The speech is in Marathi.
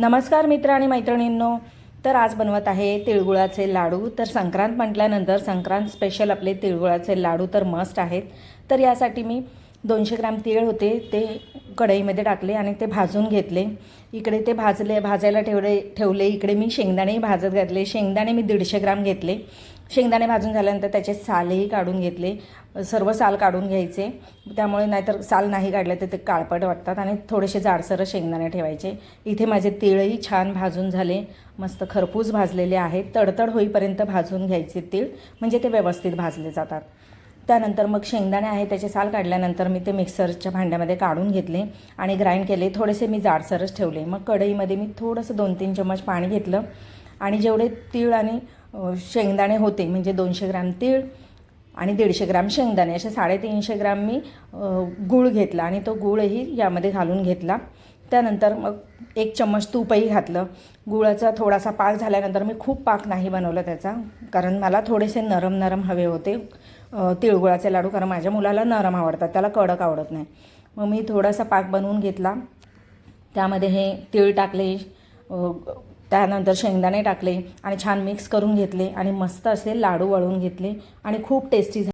नमस्कार मित्र आणि मैत्रिणींनो. तर आज बनवत आहे तिळगुळाचे लाडू. तर संक्रांत म्हटल्यानंतर संक्रांत स्पेशल आपले तिळगुळाचे लाडू तर मस्ट आहेत. तर यासाठी मी 200 ग्रॅम तीळ होते ते कढईमध्ये टाकले आणि ते भाजून घेतले. इकडे ते भाजायला ठेवले. इकडे मी शेंगदाणेही भाजत घातले. शेंगदाणे मी 150 ग्रॅम घेतले. शेंगदाणे भाजून झाल्यानंतर त्याचे सालही काढून घेतले. सर्व साल काढून घ्यायचे, त्यामुळे नाहीतर साल नाही काढले तर ते काळपट वाटतात. आणि थोडेसे जाडसर शेंगदाणे ठेवायचे. इथे माझे तीळही छान भाजून झाले, मस्त खरपूस भाजलेले आहेत. तडतड होईपर्यंत भाजून घ्यायचे तीळ, म्हणजे ते व्यवस्थित भाजले जातात. त्यानंतर मग शेंगदाणे आहे त्याचे साल काढल्यानंतर मी ते मिक्सरच्या भांड्यामध्ये काढून घेतले आणि ग्राइंड केले. थोडेसे मी जाडसरच ठेवले. मग कढईमध्ये मी थोडंसं 2-3 चम्मच पाणी घेतलं आणि जेवढे तीळ आणि शेंगदाणे होते, म्हणजे 200 ग्रॅम तीळ आणि 150 ग्रॅम शेंगदाणे, असे 350 ग्रॅम मी गूळ घेतला आणि तो गूळही यामध्ये घालून घेतला. त्यानंतर मग 1 चम्मच तूपही घातलं. गुळाचा थोडासा पाक झाल्यानंतर मी खूप पाक नाही बनवला त्याचा, कारण मला थोडेसे नरम हवे होते तिळगुळाचे लाडू, कारण माझ्या मुलाला नरम आवडतात, त्याला कडक आवडत नाही. मग मी थोडासा पाक बनवून घेतला. त्यामध्ये हे तीळ टाकले, त्यानंतर शेंगदाणे टाकले आणि छान मिक्स करून घेतले आणि मस्त असे लाडू वळून घेतले आणि खूप टेस्टी